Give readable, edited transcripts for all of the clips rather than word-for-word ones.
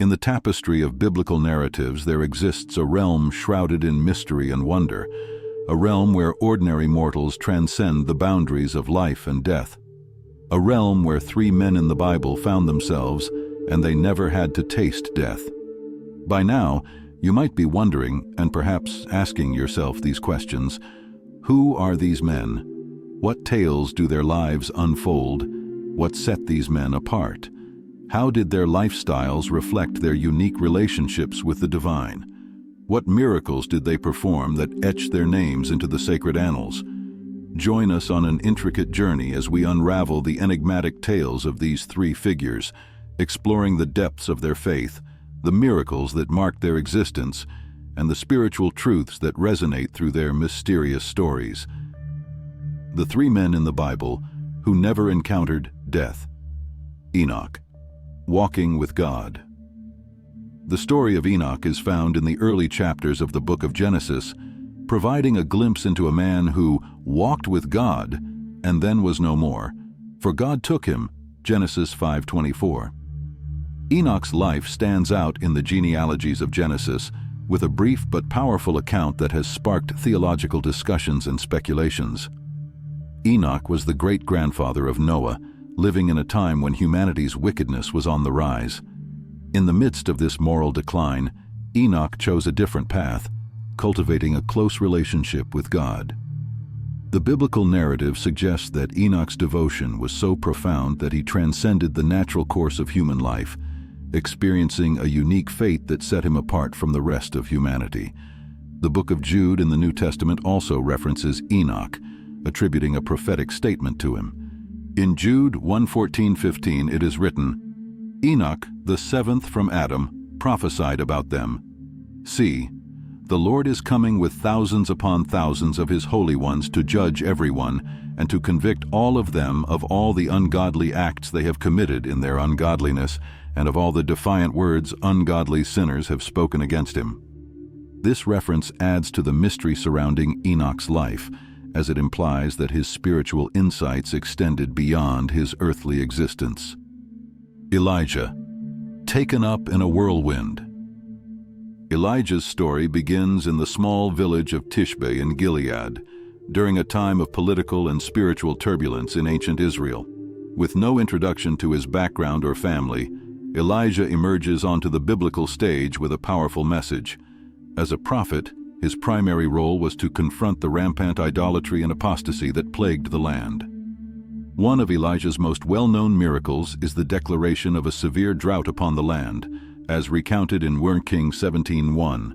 In the tapestry of biblical narratives, there exists a realm shrouded in mystery and wonder, a realm where ordinary mortals transcend the boundaries of life and death, a realm where three men in the Bible found themselves and they never had to taste death. By now, you might be wondering, and perhaps asking yourself these questions: who are these men? What tales do their lives unfold? What set these men apart? How did their lifestyles reflect their unique relationships with the divine? What miracles did they perform that etched their names into the sacred annals? Join us on an intricate journey as we unravel the enigmatic tales of these three figures, exploring the depths of their faith, the miracles that marked their existence, and the spiritual truths that resonate through their mysterious stories. The three men in the Bible who never encountered death. Enoch, walking with God. The story of Enoch is found in the early chapters of the book of Genesis, providing a glimpse into a man who walked with God and then was no more, for God took him, Genesis 5:24. Enoch's life stands out in the genealogies of Genesis, with a brief but powerful account that has sparked theological discussions and speculations. Enoch was the great-grandfather of Noah, living in a time when humanity's wickedness was on the rise. In the midst of this moral decline, Enoch chose a different path, cultivating a close relationship with God. The biblical narrative suggests that Enoch's devotion was so profound that he transcended the natural course of human life, experiencing a unique fate that set him apart from the rest of humanity. The book of Jude in the New Testament also references Enoch, attributing a prophetic statement to him. In Jude 1:14-15 it is written, "Enoch, the seventh from Adam, prophesied about them. See, the Lord is coming with thousands upon thousands of his holy ones to judge everyone, and to convict all of them of all the ungodly acts they have committed in their ungodliness, and of all the defiant words ungodly sinners have spoken against him." This reference adds to the mystery surrounding Enoch's life, as it implies that his spiritual insights extended beyond his earthly existence. Elijah, taken up in a whirlwind. Elijah's story begins in the small village of Tishbe in Gilead, during a time of political and spiritual turbulence in ancient Israel. With no introduction to his background or family, Elijah emerges onto the biblical stage with a powerful message. As a prophet, his primary role was to confront the rampant idolatry and apostasy that plagued the land. One of Elijah's most well-known miracles is the declaration of a severe drought upon the land, as recounted in 1 Kings 17:1.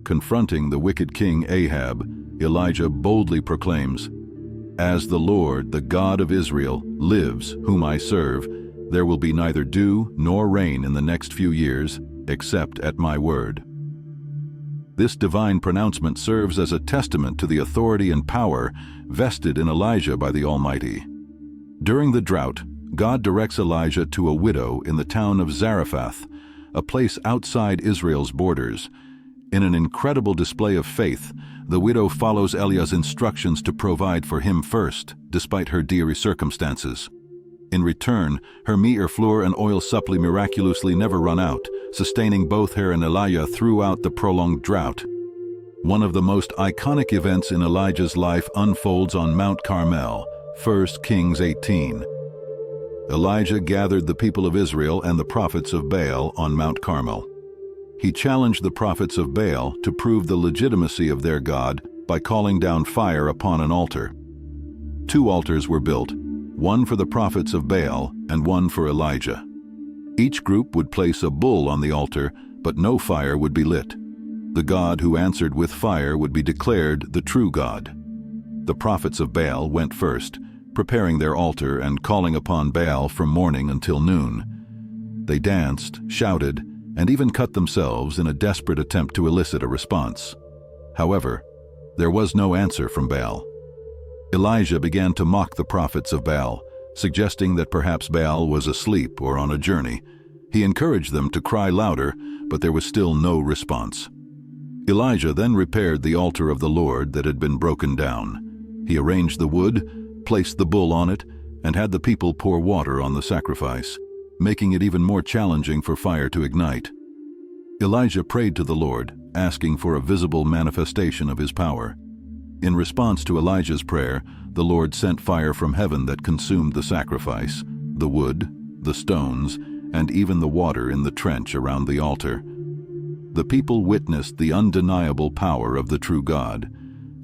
Confronting the wicked king Ahab, Elijah boldly proclaims, "As the Lord, the God of Israel, lives, whom I serve, there will be neither dew nor rain in the next few years, except at my word." This divine pronouncement serves as a testament to the authority and power vested in Elijah by the Almighty. During the drought, God directs Elijah to a widow in the town of Zarephath, a place outside Israel's borders. In an incredible display of faith, the widow follows Eliah's instructions to provide for him first, despite her dire circumstances. In return, her meat, flour, and oil supply miraculously never run out, sustaining both her and Elijah throughout the prolonged drought. One of the most iconic events in Elijah's life unfolds on Mount Carmel, 1 Kings 18. Elijah gathered the people of Israel and the prophets of Baal on Mount Carmel. He challenged the prophets of Baal to prove the legitimacy of their God by calling down fire upon an altar. 2 altars were built, one for the prophets of Baal and one for Elijah. Each group would place a bull on the altar, but no fire would be lit. The God who answered with fire would be declared the true God. The prophets of Baal went first, preparing their altar and calling upon Baal from morning until noon. They danced, shouted, and even cut themselves in a desperate attempt to elicit a response. However, there was no answer from Baal. Elijah began to mock the prophets of Baal, suggesting that perhaps Baal was asleep or on a journey. He encouraged them to cry louder, but there was still no response. Elijah then repaired the altar of the Lord that had been broken down. He arranged the wood, placed the bull on it, and had the people pour water on the sacrifice. making it even more challenging for fire to ignite. Elijah prayed to the Lord, asking for a visible manifestation of his power. In response to Elijah's prayer, the Lord sent fire from heaven that consumed the sacrifice, the wood, the stones, and even the water in the trench around the altar. The people witnessed the undeniable power of the true God.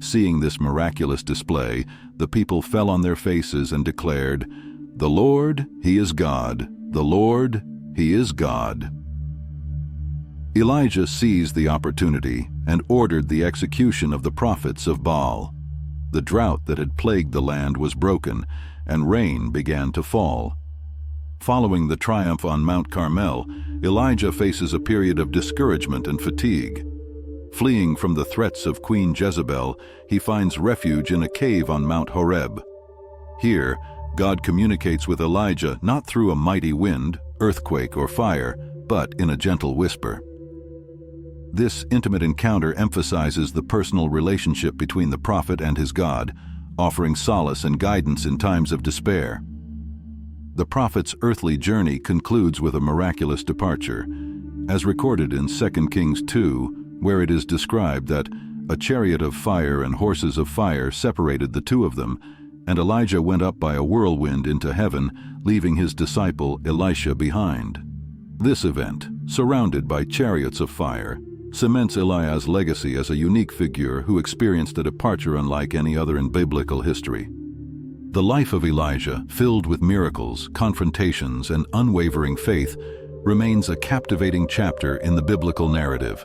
Seeing this miraculous display, the people fell on their faces and declared, "The Lord, He is God. The Lord, He is God." Elijah seized the opportunity and ordered the execution of the prophets of Baal. The drought that had plagued the land was broken, and rain began to fall. Following the triumph on Mount Carmel, Elijah faces a period of discouragement and fatigue. Fleeing from the threats of Queen Jezebel, he finds refuge in a cave on Mount Horeb. Here, God communicates with Elijah not through a mighty wind, earthquake, or fire, but in a gentle whisper. This intimate encounter emphasizes the personal relationship between the prophet and his God, offering solace and guidance in times of despair. The prophet's earthly journey concludes with a miraculous departure, as recorded in 2 Kings 2, where it is described that a chariot of fire and horses of fire separated the two of them, and Elijah went up by a whirlwind into heaven, leaving his disciple Elisha behind. This event, surrounded by chariots of fire, cements Elijah's legacy as a unique figure who experienced a departure unlike any other in biblical history. The life of Elijah, filled with miracles, confrontations, and unwavering faith, remains a captivating chapter in the biblical narrative.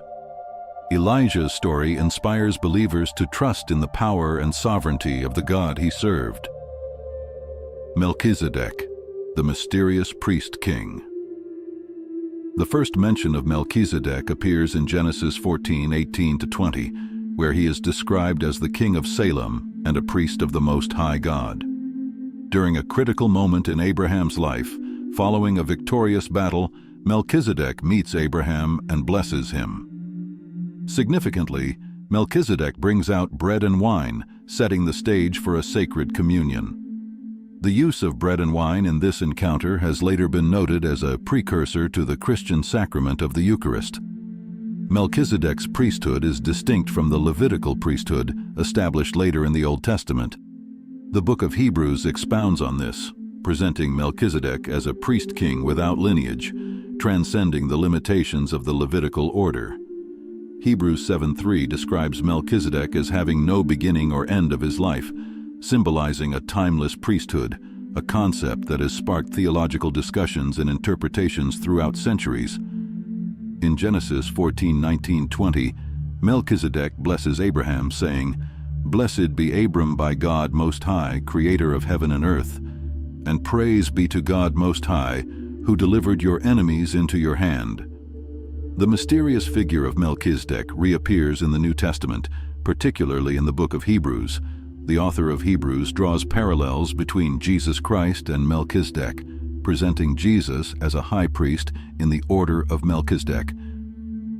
Elijah's story inspires believers to trust in the power and sovereignty of the God he served. Melchisedek, the mysterious priest-king. The first mention of Melchisedek appears in Genesis 14:18-20, where he is described as the king of Salem and a priest of the Most High God. During a critical moment in Abraham's life, following a victorious battle, Melchisedek meets Abraham and blesses him. Significantly, Melchisedek brings out bread and wine, setting the stage for a sacred communion. The use of bread and wine in this encounter has later been noted as a precursor to the Christian sacrament of the Eucharist. Melchizedek's priesthood is distinct from the Levitical priesthood established later in the Old Testament. The book of Hebrews expounds on this, presenting Melchizedek as a priest-king without lineage, transcending the limitations of the Levitical order. Hebrews 7:3 describes Melchizedek as having no beginning or end of his life, symbolizing a timeless priesthood, a concept that has sparked theological discussions and interpretations throughout centuries. In Genesis 14:19-20, Melchizedek blesses Abraham, saying, "Blessed be Abram by God Most High, creator of heaven and earth, and praise be to God Most High, who delivered your enemies into your hand." The mysterious figure of Melchizedek reappears in the New Testament, particularly in the book of Hebrews. The author of Hebrews draws parallels between Jesus Christ and Melchizedek, presenting Jesus as a high priest in the order of Melchizedek.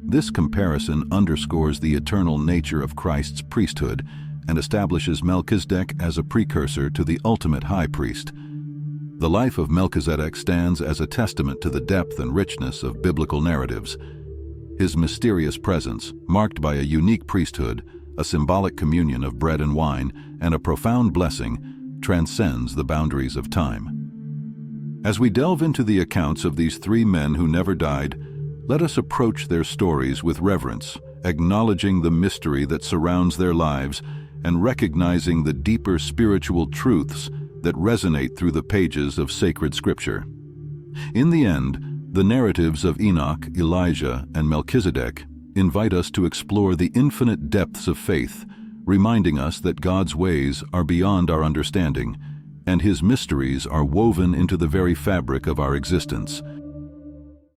This comparison underscores the eternal nature of Christ's priesthood and establishes Melchizedek as a precursor to the ultimate high priest. The life of Melchizedek stands as a testament to the depth and richness of biblical narratives. His mysterious presence, marked by a unique priesthood, a symbolic communion of bread and wine, and a profound blessing, transcends the boundaries of time. As we delve into the accounts of these three men who never died, let us approach their stories with reverence, acknowledging the mystery that surrounds their lives and recognizing the deeper spiritual truths that resonate through the pages of sacred scripture. In the end, the narratives of Enoch, Elijah, and Melchizedek invite us to explore the infinite depths of faith, reminding us that God's ways are beyond our understanding, and His mysteries are woven into the very fabric of our existence.